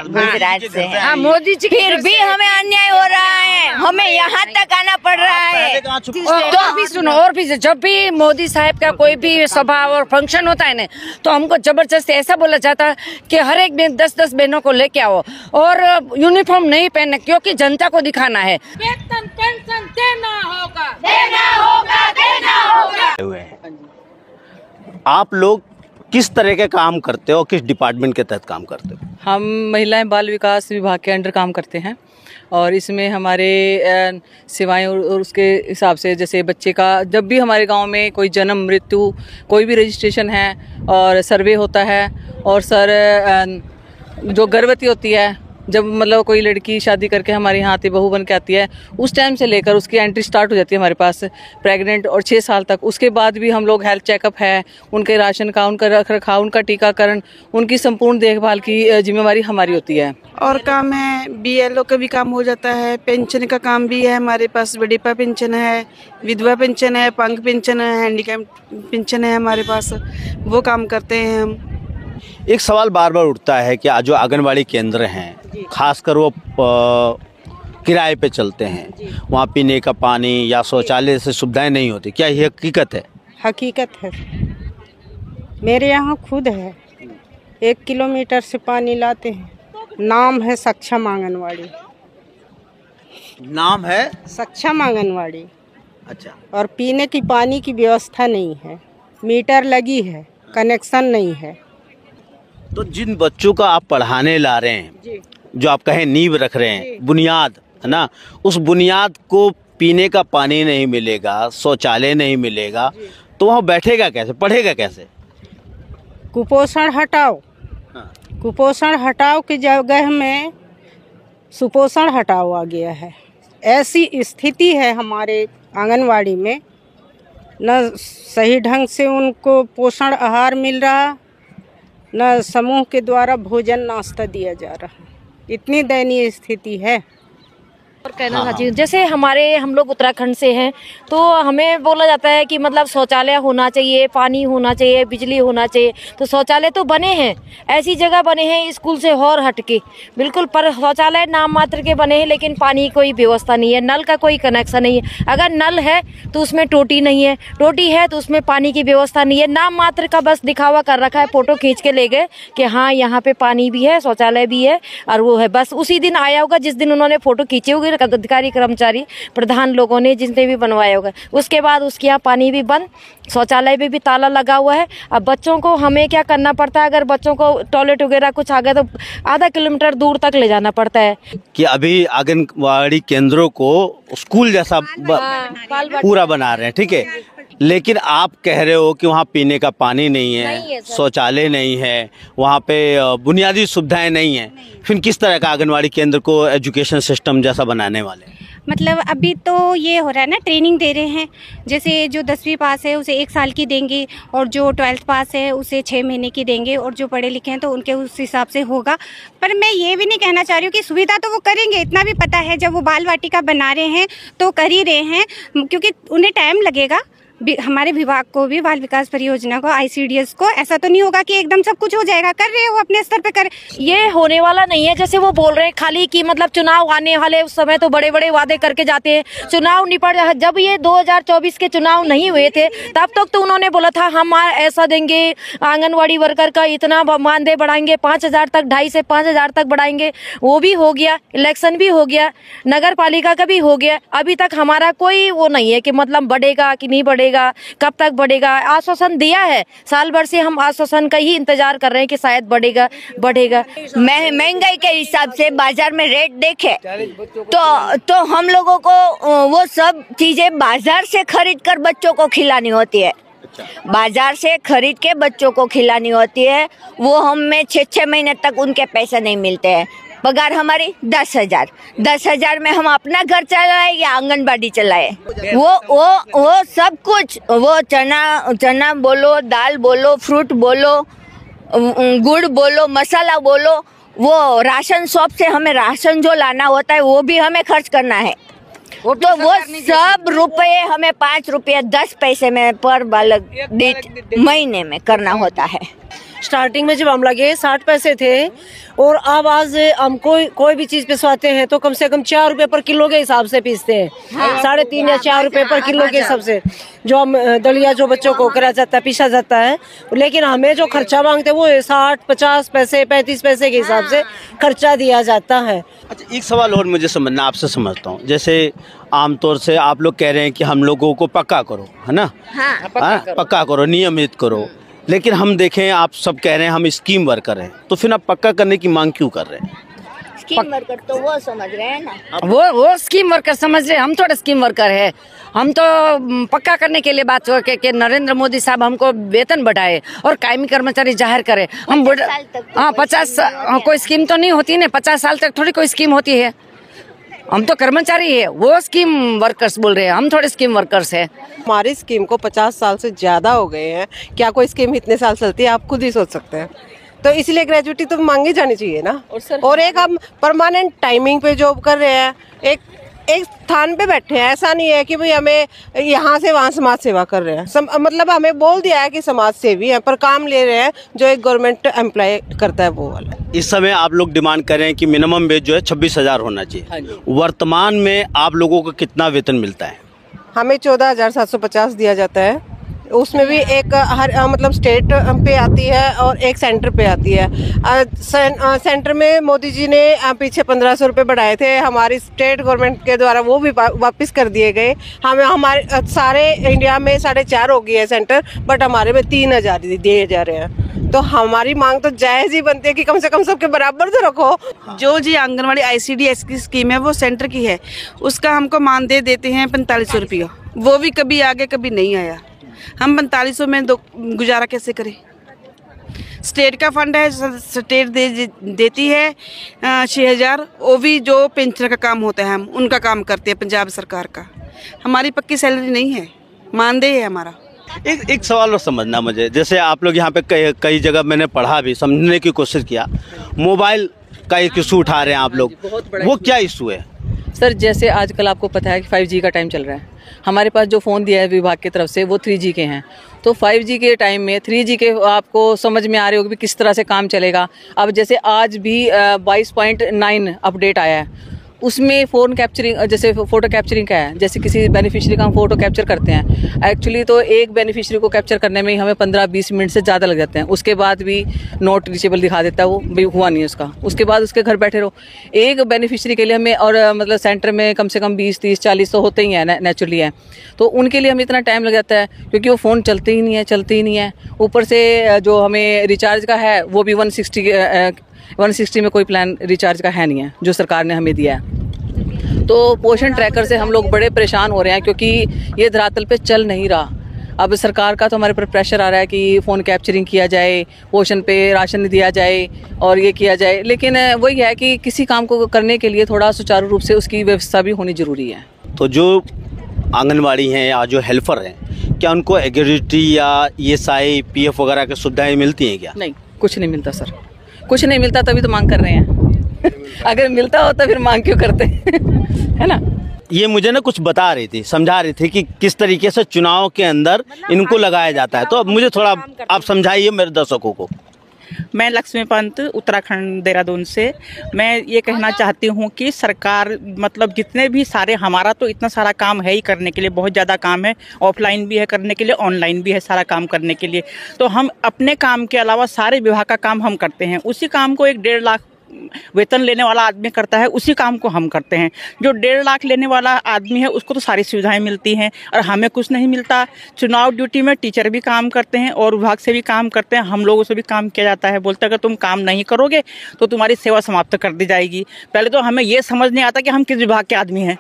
गुजरात से है। हाँ, मोदी जी फिर भी हमें अन्याय हो रहा है, हमें यहाँ तक आना पड़ रहा है। और भी सुनो, और भी जब भी मोदी साहब का कोई भी सभा और फंक्शन होता है ना, तो हमको जबरदस्ती ऐसा बोला जाता है कि हर एक दिन 10-10 बहनों को लेके आओ और यूनिफॉर्म नहीं पहनना, क्योंकि जनता को दिखाना है। वेतन पेंशन देना होगा, देना होगा, देना होगा। आप लोग किस तरह के काम करते हो, किस डिपार्टमेंट के तहत काम करते हो? हम महिलाएं बाल विकास विभाग के अंडर काम करते हैं और इसमें हमारे सेवाएं और उसके हिसाब से, जैसे बच्चे का जब भी हमारे गांव में कोई जन्म मृत्यु कोई भी रजिस्ट्रेशन है और सर्वे होता है, और सर जो गर्भवती होती है, जब मतलब कोई लड़की शादी करके हमारे यहाँ आती बहू बन के आती है, उस टाइम से लेकर उसकी एंट्री स्टार्ट हो जाती है हमारे पास, प्रेग्नेंट और 6 साल तक। उसके बाद भी हम लोग हेल्थ चेकअप है, उनके राशन का, उनका रख रखाव, उनका टीकाकरण, उनकी संपूर्ण देखभाल की जिम्मेवारी हमारी होती है। और काम है, BLO का भी काम हो जाता है, पेंशन का काम भी है हमारे पास, बुढ़ापा पेंशन है, विधवा पेंशन है, पंग पेंशन है, हैंडीकैप पेंशन है हमारे पास, वो काम करते हैं हम। एक सवाल बार बार उठता है कि जो आंगनबाड़ी केंद्र हैं, खासकर वो किराए पे चलते हैं, वहाँ पीने का पानी या शौचालय से सुविधाएं नहीं होती, क्या ये हकीकत है? हकीकत है, मेरे यहाँ खुद है, 1 किलोमीटर से पानी लाते हैं। नाम है सक्षम आंगनवाड़ी। नाम है सक्षम आंगनवाड़ी। अच्छा। और पीने की पानी की व्यवस्था नहीं है, मीटर लगी है, कनेक्शन नहीं है। तो जिन बच्चों का आप पढ़ाने ला रहे हैं, जो आप कहें नींव रख रहे हैं, बुनियाद है ना, उस बुनियाद को पीने का पानी नहीं मिलेगा, शौचालय नहीं मिलेगा, तो वहाँ बैठेगा कैसे, पढ़ेगा कैसे? कुपोषण हटाओ, कुपोषण हटाओ की जगह में सुपोषण हटाओ आ गया है। ऐसी स्थिति है हमारे आंगनवाड़ी में, न सही ढंग से उनको पोषण आहार मिल रहा, न समूह के द्वारा भोजन नाश्ता दिया जा रहा। इतनी दयनीय स्थिति है। और कहना चाहिए, जैसे हम लोग उत्तराखंड से हैं, तो हमें बोला जाता है कि मतलब शौचालय होना चाहिए, पानी होना चाहिए, बिजली होना चाहिए। तो शौचालय तो बने हैं, ऐसी जगह बने हैं स्कूल से और हटके बिल्कुल, पर शौचालय नाम मात्र के बने हैं, लेकिन पानी कोई व्यवस्था नहीं है, नल का कोई कनेक्शन नहीं है। अगर नल है तो उसमें टोटी नहीं है, टोटी है तो उसमें पानी की व्यवस्था नहीं है। नाम मात्र का बस दिखावा कर रखा है, फोटो खींच के ले गए कि हाँ यहाँ पे पानी भी है, शौचालय भी है, और वो है। बस उसी दिन आया होगा जिस दिन उन्होंने फोटो खींचे होंगे अधिकारी, कर्मचारी, प्रधान लोगों ने, जिसने भी बनवाया होगा। उसके बाद उसके यहाँ पानी भी बंद, शौचालय में भी ताला लगा हुआ है। अब बच्चों को हमें क्या करना पड़ता है, अगर बच्चों को टॉयलेट वगैरह कुछ आ गया तो आधा किलोमीटर दूर तक ले जाना पड़ता है। कि अभी आंगनबाड़ी केंद्रों को स्कूल जैसा पूरा बना रहे हैं, ठीक है, लेकिन आप कह रहे हो कि वहाँ पीने का पानी नहीं है, शौचालय नहीं है, वहाँ पे बुनियादी सुविधाएं नहीं है, फिर किस तरह का आंगनबाड़ी केंद्र को एजुकेशन सिस्टम जैसा बनाने वाले? मतलब अभी तो ये हो रहा है ना, ट्रेनिंग दे रहे हैं, जैसे जो 10वीं पास है उसे 1 साल की देंगे, और जो 12th पास है उसे 6 महीने की देंगे, और जो पढ़े लिखे हैं तो उनके उस हिसाब से होगा। पर मैं ये भी नहीं कहना चाह रही हूँ कि सुविधा तो वो करेंगे, इतना भी पता है जब वो बाल वाटिका बना रहे हैं तो कर ही रहे हैं, क्योंकि उन्हें टाइम लगेगा। हमारे विभाग को भी, बाल विकास परियोजना को, ICDS को, ऐसा तो नहीं होगा कि एकदम सब कुछ हो जाएगा। कर रहे हो अपने स्तर पे, कर। ये होने वाला नहीं है, जैसे वो बोल रहे हैं खाली कि मतलब चुनाव आने वाले उस समय तो बड़े बड़े वादे करके जाते हैं, चुनाव निपट। जब ये 2024 के चुनाव नहीं हुए थे तब तक तो उन्होंने बोला था हम ऐसा देंगे, आंगनवाड़ी वर्कर का इतना मानदेय बढ़ाएंगे, 5,000 तक, 2,500 से 5,000 तक बढ़ाएंगे। वो भी हो गया, इलेक्शन भी हो गया, नगर पालिका का भी हो गया। अभी तक हमारा कोई वो नहीं है कि मतलब बढ़ेगा कि नहीं बढ़ेगा, कब तक बढ़ेगा। आश्वासन दिया है, साल भर से हम आश्वासन का ही इंतजार कर रहे हैं कि शायद बढ़ेगा। महंगाई के हिसाब से बाजार में रेट देखे तो हम लोगों को वो सब चीजें बाजार से खरीद कर बच्चों को खिलानी होती है। बाजार से खरीद के बच्चों को खिलानी होती है, वो हमें 6-6 महीने तक उनके पैसे नहीं मिलते हैं। पगार हमारी 10,000 में हम अपना घर चलाए या आंगनबाड़ी चलाए, वो सब कुछ, वो चना बोलो, दाल बोलो, फ्रूट बोलो, गुड़ बोलो, मसाला बोलो, वो राशन शॉप से हमें राशन जो लाना होता है वो भी हमें खर्च करना है। तो वो सब रुपये हमें 5 रुपये 10 पैसे में पर बालक महीने में करना होता है। स्टार्टिंग में जब हम लगे 60 पैसे थे और अब आज हम कोई भी चीज पिसवाते हैं तो कम से कम 4 रुपए पर किलो के हिसाब से पीसते हैं। 3.5 या 4 रुपए पर किलो के हिसाब से जो हम दलिया जो बच्चों को करा जाता है, पीसा जाता है। लेकिन हमें जो खर्चा मांगते हैं वो 60, 50 पैसे, 35 पैसे के हिसाब से खर्चा दिया जाता है। अच्छा, एक सवाल और मुझे समझना, आपसे समझता हूँ। जैसे आमतौर से आप लोग कह रहे हैं कि हम लोगों को पक्का करो, है ना? पक्का करो, नियमित करो। लेकिन हम देखें, आप सब कह रहे हैं हम स्कीम वर्कर हैं, तो फिर आप पक्का करने की मांग क्यों कर रहे हैं? स्कीम वर्कर तो वो समझ रहे हैं ना, वो स्कीम वर्कर समझ रहे हैं, हम थोड़े स्कीम वर्कर है। हम तो पक्का करने के लिए बात करके कि नरेंद्र मोदी साहब हमको वेतन बढ़ाए और कायमी कर्मचारी जाहिर करे। हम 50 कोई स्कीम तो नहीं होती ना, 50 साल तक थोड़ी कोई स्कीम होती है। हम तो कर्मचारी है, वो स्कीम वर्कर्स बोल रहे हैं, हम थोड़े स्कीम वर्कर्स है। हमारी स्कीम को 50 साल से ज्यादा हो गए हैं, क्या कोई स्कीम इतने साल चलती है आप खुद ही सोच सकते हैं। तो इसलिए ग्रेजुएटी तो मांगी जानी चाहिए ना। और एक हम परमानेंट टाइमिंग पे जॉब कर रहे हैं, एक स्थान पे बैठे हैं। ऐसा नहीं है कि भाई हमें यहाँ से वहाँ समाज सेवा कर रहे हैं। मतलब हमें बोल दिया है कि समाज सेवी हैं, पर काम ले रहे हैं जो एक गवर्नमेंट एम्प्लॉय करता है वो वाला। इस समय आप लोग डिमांड कर रहे हैं कि मिनिमम वेज जो है 26,000 होना चाहिए। वर्तमान में आप लोगों को कितना वेतन मिलता है? हमें 14,750 दिया जाता है। उसमें भी एक मतलब स्टेट पे आती है और एक सेंटर पे आती है। सेंटर में मोदी जी ने पीछे 1,500 रुपये बढ़ाए थे, हमारी स्टेट गवर्नमेंट के द्वारा वो भी वापस कर दिए गए। हमें हमारे सारे इंडिया में 4.5 हो गई है सेंटर, बट हमारे में 3,000 दिए जा रहे हैं। तो हमारी मांग तो जायज़ ही बनती है कि कम से कम सबके बराबर तो रखो। जो जी आंगनवाड़ी ICDS की स्कीम है वो सेंटर की है, उसका हमको मानदेय देते हैं 4500 रुपया। वो भी कभी आगे कभी नहीं आया। हम 4500 में गुजारा कैसे करें? स्टेट का फंड है, स्टेट देती है 6,000, वो भी जो पेंशन का काम होता है हम उनका काम करते हैं पंजाब सरकार का। हमारी पक्की सैलरी नहीं है, मानदेय है हमारा। एक सवाल और समझना मुझे, जैसे आप लोग यहाँ पे कई जगह मैंने पढ़ा भी, समझने की कोशिश किया, मोबाइल का एक इशू उठा रहे हैं आप लोग, वो क्या इशू है? सर, जैसे आजकल आपको पता है कि 5G का टाइम चल रहा है। हमारे पास जो फ़ोन दिया है विभाग की तरफ से वो 3G के हैं। तो 5G के टाइम में 3G के आपको समझ में आ रहे होगा कि किस तरह से काम चलेगा। अब जैसे आज भी 22.9 अपडेट आया है, उसमें फ़ोन कैप्चरिंग, जैसे फ़ोटो कैप्चरिंग का है। जैसे किसी बेनिफिशियरी का हम फ़ोटो कैप्चर करते हैं, एक्चुअली तो एक बेनिफिशियरी को कैप्चर करने में ही हमें 15-20 मिनट से ज़्यादा लग जाते हैं। उसके बाद भी नॉट रीचेबल दिखा देता है, वो भी हुआ नहीं उसका। उसके बाद उसके घर बैठे रहो। एक बेनिफिशियरी के लिए हमें, और मतलब सेंटर में कम से कम 20, 30, 40 तो होते ही हैं, नेचुरली है। तो उनके लिए हमें इतना टाइम लग जाता है क्योंकि वो फ़ोन चलते ही नहीं है। ऊपर से जो हमें रिचार्ज का है वो भी 160 में कोई प्लान रिचार्ज का है नहीं है जो सरकार ने हमें दिया है। तो पोषण ट्रैकर से हम लोग बड़े परेशान हो रहे हैं क्योंकि ये धरातल पे चल नहीं रहा। अब सरकार का तो हमारे पर प्रेशर आ रहा है कि फ़ोन कैप्चरिंग किया जाए, पोषण पे राशन दिया जाए और ये किया जाए, लेकिन वही है कि किसी काम को करने के लिए थोड़ा सुचारू रूप से उसकी व्यवस्था भी होनी ज़रूरी है। तो जो आंगनवाड़ी हैं या जो हेल्पर हैं, क्या उनको एग्रीटी या ESI, PF वगैरह की सुविधाएँ मिलती हैं क्या? नहीं, कुछ नहीं मिलता सर, कुछ नहीं मिलता, तभी तो मांग कर रहे हैं। अगर मिलता हो तो फिर मांग क्यों करते है ना? ये मुझे ना कुछ बता रही थी, समझा रही थी कि किस तरीके से चुनाव के अंदर इनको लगाया जाता है। तो अब मुझे थोड़ा आप समझाइए मेरे दर्शकों को। मैं लक्ष्मी पंत, उत्तराखंड, देहरादून से। मैं ये कहना चाहती हूँ कि सरकार, मतलब जितने भी सारे, हमारा तो इतना सारा काम है ही करने के लिए, बहुत ज़्यादा काम है, ऑफलाइन भी है करने के लिए, ऑनलाइन भी है सारा काम करने के लिए। तो हम अपने काम के अलावा सारे विभाग का काम हम करते हैं। उसी काम को एक 1.5 लाख वेतन लेने वाला आदमी करता है, उसी काम को हम करते हैं। जो 1.5 लाख लेने वाला आदमी है उसको तो सारी सुविधाएं मिलती हैं और हमें कुछ नहीं मिलता। चुनाव ड्यूटी में टीचर भी काम करते हैं और विभाग से भी काम करते हैं, हम लोगों से भी काम किया जाता है। बोलते अगर तुम काम नहीं करोगे तो तुम्हारी सेवा समाप्त कर दी जाएगी। पहले तो हमें ये समझ नहीं आता कि हम किस विभाग के आदमी हैं,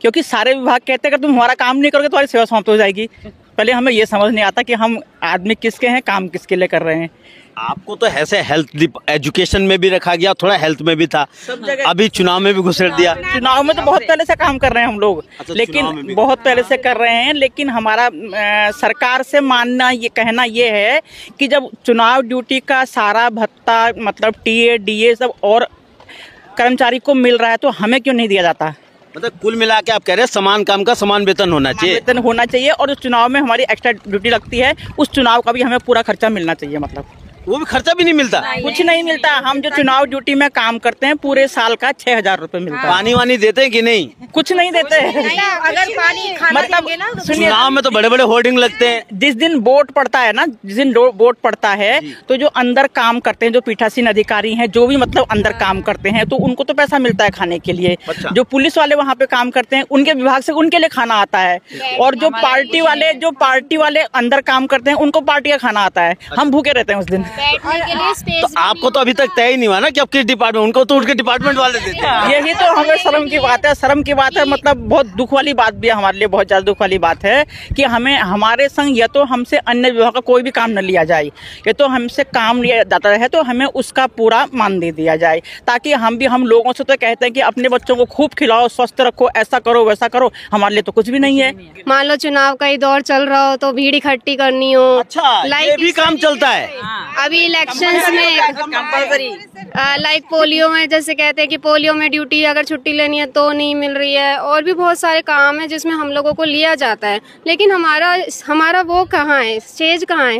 क्योंकि सारे विभाग कहते हैं अगर तुम हमारा काम नहीं करोगे तुम्हारी सेवा समाप्त हो जाएगी। पहले हमें ये समझ नहीं आता कि हम आदमी किसके हैं, काम किसके लिए कर रहे हैं। आपको तो ऐसे हेल्थ, एजुकेशन में भी रखा गया, थोड़ा हेल्थ में भी था, अभी चुनाव में भी घुसेड़ दिया। चुनाव में तो बहुत पहले से काम कर रहे हैं हम लोग, लेकिन बहुत पहले से कर रहे हैं। लेकिन हमारा सरकार से मानना, ये कहना ये है कि जब चुनाव ड्यूटी का सारा भत्ता, मतलब TA, DA सब और कर्मचारी को मिल रहा है तो हमें क्यों नहीं दिया जाता? मतलब कुल मिला के आप कह रहे हैं समान काम का समान वेतन होना चाहिए। वेतन होना चाहिए और उस चुनाव में हमारी एक्स्ट्रा ड्यूटी लगती है, उस चुनाव का भी हमें पूरा खर्चा मिलना चाहिए। मतलब वो भी खर्चा भी नहीं मिलता? कुछ नहीं मिलता। हम जो चुनाव ड्यूटी में काम करते हैं पूरे साल का 6,000 रुपए मिलता है। पानी वानी देते हैं कि नहीं? कुछ नहीं देते। अगर पानी मतलब चुनाव में तो बड़े बड़े होर्डिंग लगते हैं। जिस दिन वोट पड़ता है ना, जिस दिन वोट पड़ता है तो जो अंदर काम करते हैं, जो पीठासीन अधिकारी हैं, जो भी मतलब अंदर काम करते हैं, तो उनको तो पैसा मिलता है खाने के लिए। अच्छा। जो पुलिस वाले वहाँ पे काम करते हैं उनके विभाग से उनके लिए खाना आता है, और जो पार्टी वाले अंदर काम करते हैं उनको पार्टी का खाना आता है। हम भूखे रहते हैं उस दिन। तो आपको तो अभी तक तय ही नहीं हुआ ना कि आप किस डिपार्टमेंट, उनको तो उनके डिपार्टमेंट वाले देते हैं। यही तो हमें शर्म की बात है। शर्म की बात है, मतलब बहुत दुख वाली बात भी है हमारे लिए, बहुत ज्यादा दुख वाली बात है कि हमें हमारे संग या तो हमसे अन्य विभाग का कोई भी काम न लिया जाए, या तो हमसे काम लिया जाता है तो हमें उसका पूरा मान दे दिया जाए, ताकि हम लोगों से तो कहते हैं कि अपने बच्चों को खूब खिलाओ, स्वस्थ रखो, ऐसा करो वैसा करो। हमारे लिए तो कुछ भी नहीं है। मान लो चुनाव का ही दौर चल रहा हो तो भीड़ इकट्ठी करनी हो। अच्छा, ये भी काम चलता है। अभी इलेक्शंस में लाइक पोलियो में, जैसे कहते हैं कि पोलियो में ड्यूटी अगर छुट्टी लेनी है तो नहीं मिल रही है, और भी बहुत सारे काम है जिसमें हम लोगों को लिया जाता है, लेकिन हमारा वो कहाँ है, स्टेज कहाँ है,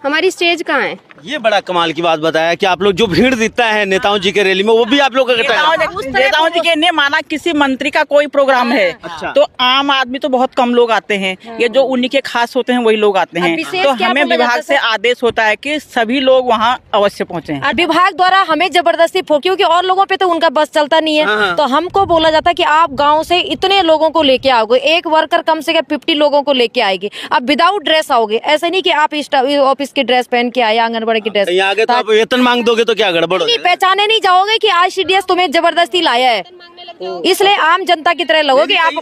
हमारी स्टेज कहाँ है। ये बड़ा कमाल की बात बताया कि आप लोग जो भीड़ दिखता है नेताओं जी के रैली में, वो भी आप लोग नेताओं जी के ने माना किसी मंत्री का कोई प्रोग्राम है। अच्छा। तो आम आदमी तो बहुत कम लोग आते हैं, ये जो उन्हीं के खास होते हैं वही लोग आते हैं। तो हमें विभाग से आदेश होता है कि सभी लोग वहाँ अवश्य पहुँचे। विभाग द्वारा हमें जबरदस्ती, क्योंकि और लोगों पे तो उनका बस चलता नहीं है, तो हमको बोला जाता है कि आप गाँव से इतने लोगों को लेके आओगे, एक वर्कर कम से कम 50 लोगों को लेके आएगी, आप विदाउट ड्रेस आओगे। ऐसे नहीं कि आप ऑफिस की ड्रेस पहन के आए, आंगनबाड़ी की ड्रेस। आगे तो आप वेतन मांग दोगे तो क्या गड़बड़ नहीं, पहचाने नहीं जाओगे कि ICDS तुम्हें जबरदस्ती लाया है, इसलिए आम जनता की तरह लगोगे। आप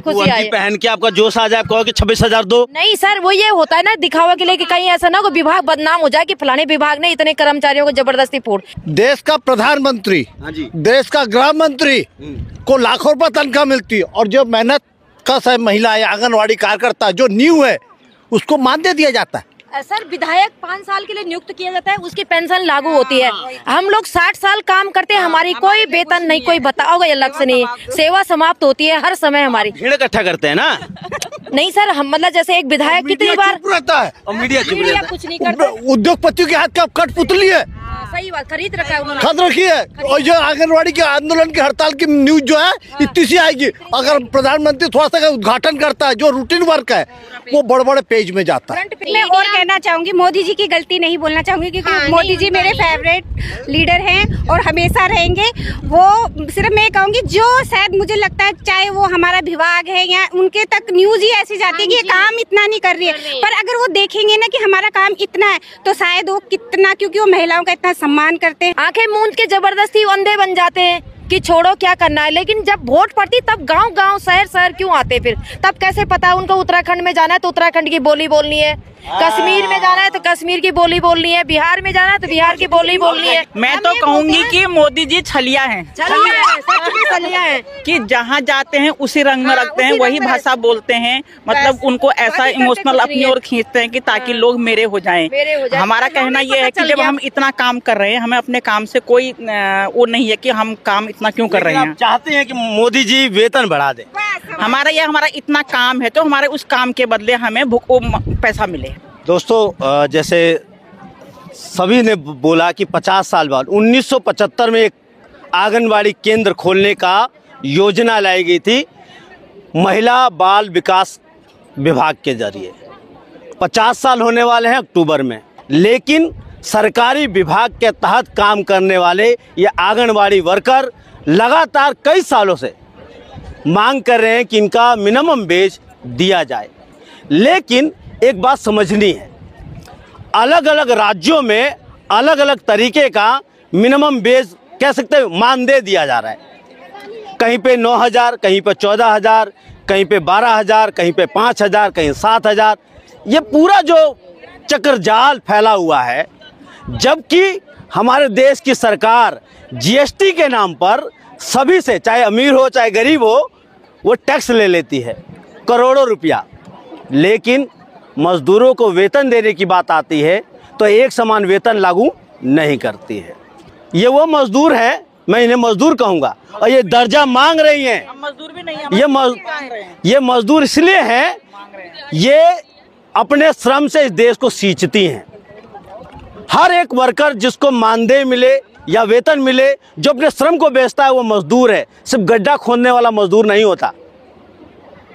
खुशी आए पहन के आपका जोश आ जाए, आप कहो कि 26,000 दो। नहीं सर, वो ये होता है ना दिखावा के लिए कि कहीं ऐसा ना हो विभाग बदनाम हो जाए कि फलाने विभाग ने इतने कर्मचारियों को जबरदस्ती फोड़। देश का प्रधानमंत्री, देश का गृह मंत्री को लाखों रुपए तनख्वाह मिलती है, और जो मेहनत का महिला या आंगनवाड़ी कार्यकर्ता जो न्यू है उसको मानदेय दिया जाता है। सर विधायक 5 साल के लिए नियुक्त किया जाता है, उसकी पेंशन लागू होती है। हम लोग 60 साल काम करते हैं, हमारी कोई वेतन नहीं, कोई बताओ अलग से नहीं, सेवा समाप्त होती है हर समय हमारी। भीड़ इकट्ठा करते हैं ना? नहीं सर, हम मतलब जैसे एक विधायक कितनी बार रहता है और मीडिया कुछ नहीं करता। उद्योगपतियों के हाथ का कठपुतली है। सही बात, खरीद रखा है उन्होंने, खरीद रखी है। और जो आंगनवाड़ी के आंदोलन की हड़ताल की न्यूज जो है इतनी सी आएगी, अगर प्रधानमंत्री थोड़ा सा उद्घाटन करता है, जो रूटीन वर्क है वो बड़े बड़े पेज में जाता है। मैं और कहना चाहूंगी, मोदी जी की गलती नहीं बोलना चाहूंगी, क्योंकि मोदी जी मेरे फेवरेट लीडर हैं और हमेशा रहेंगे। वो सिर्फ मैं कहूंगी, जो शायद मुझे लगता है चाहे वो हमारा विभाग है या उनके तक न्यूज ही ऐसी जाती है कि ये काम इतना नहीं कर रही है, पर अगर वो देखेंगे ना कि हमारा काम इतना है तो शायद वो कितना, क्योंकि वो महिलाओं का इतना सम्मान करते हैं। आंखें मूंद के जबरदस्ती अंधे बन जाते हैं कि छोड़ो क्या करना है, लेकिन जब वोट पड़ती तब गांव शहर क्यों आते? फिर तब कैसे पता उनको उत्तराखंड में जाना है तो उत्तराखंड की बोली बोलनी है, कश्मीर में जाना है तो कश्मीर की बोली बोलनी है, बिहार में जाना है तो बिहार की बोली बोलनी है। मैं तो कहूँगी कि मोदी जी छलिया हैं, छलिया है कि जहाँ जाते हैं उसी रंग में रखते हैं, वही भाषा बोलते हैं, मतलब उनको ऐसा इमोशनल अपनी ओर खींचते हैं कि ताकि लोग मेरे हो जाएं। हमारा कहना यह है कि जब हम इतना काम कर रहे हैं, हमें अपने काम से कोई वो नहीं है कि हम काम इतना क्यों कर रहे हैं। चाहते हैं कि मोदी जी वेतन बढ़ा दे। हमारा इतना काम है तो हमारे उस काम के बदले हमें पैसा मिले। दोस्तों, जैसे सभी ने बोला कि 50 साल बाद 1975 में एक आंगनबाड़ी केंद्र खोलने का योजना लाई गई थी महिला बाल विकास विभाग के जरिए। 50 साल होने वाले हैं अक्टूबर में, लेकिन सरकारी विभाग के तहत काम करने वाले ये आंगनबाड़ी वर्कर लगातार कई सालों से मांग कर रहे हैं कि इनका मिनिमम वेज दिया जाए। लेकिन एक बात समझनी है, अलग अलग राज्यों में अलग अलग तरीके का मिनिमम वेज कह सकते हैं मानदेय दिया जा रहा है। कहीं पे 9,000, कहीं पे 14,000, कहीं पे 12,000, कहीं पे 5,000, कहीं 7,000। ये पूरा जो चक्रजाल फैला हुआ है, जबकि हमारे देश की सरकार GST के नाम पर सभी से, चाहे अमीर हो चाहे गरीब हो, वो टैक्स ले लेती है करोड़ों रुपया। लेकिन मजदूरों को वेतन देने की बात आती है तो एक समान वेतन लागू नहीं करती है। ये वो मजदूर है, मैं इन्हें मजदूर कहूँगा, और ये दर्जा मांग रही हैं। मजदूर भी नहीं, ये मजदूर इसलिए हैं, ये अपने श्रम से इस देश को सींचती हैं। हर एक वर्कर जिसको मानदेय मिले या वेतन मिले, जो अपने श्रम को बेचता है वो मजदूर है, सिर्फ गड्ढा खोदने वाला मजदूर नहीं होता।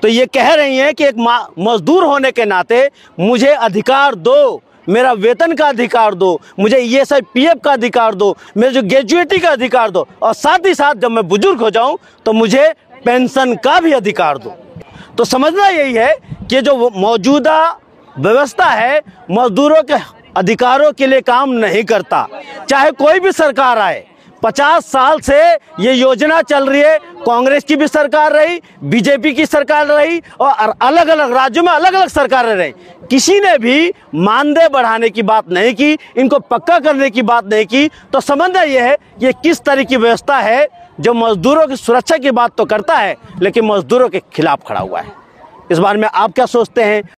तो ये कह रही हैं कि एक मजदूर होने के नाते मुझे अधिकार दो, मेरा वेतन का अधिकार दो, मुझे ESI PF का अधिकार दो, मेरे जो ग्रेजुएटी का अधिकार दो, और साथ ही साथ जब मैं बुजुर्ग हो जाऊं तो मुझे पेंशन का भी अधिकार दो। तो समझना यही है कि जो मौजूदा व्यवस्था है मजदूरों के अधिकारों के लिए काम नहीं करता। चाहे कोई भी सरकार आए, 50 साल से ये योजना चल रही है, कांग्रेस की भी सरकार रही, बीजेपी की सरकार रही, और अलग अलग राज्यों में अलग अलग सरकारें रही, किसी ने भी मानदेय बढ़ाने की बात नहीं की, इनको पक्का करने की बात नहीं की। तो समझना यह है ये किस तरह की व्यवस्था है जो मजदूरों की सुरक्षा की बात तो करता है लेकिन मजदूरों के खिलाफ खड़ा हुआ है। इस बारे में आप क्या सोचते हैं?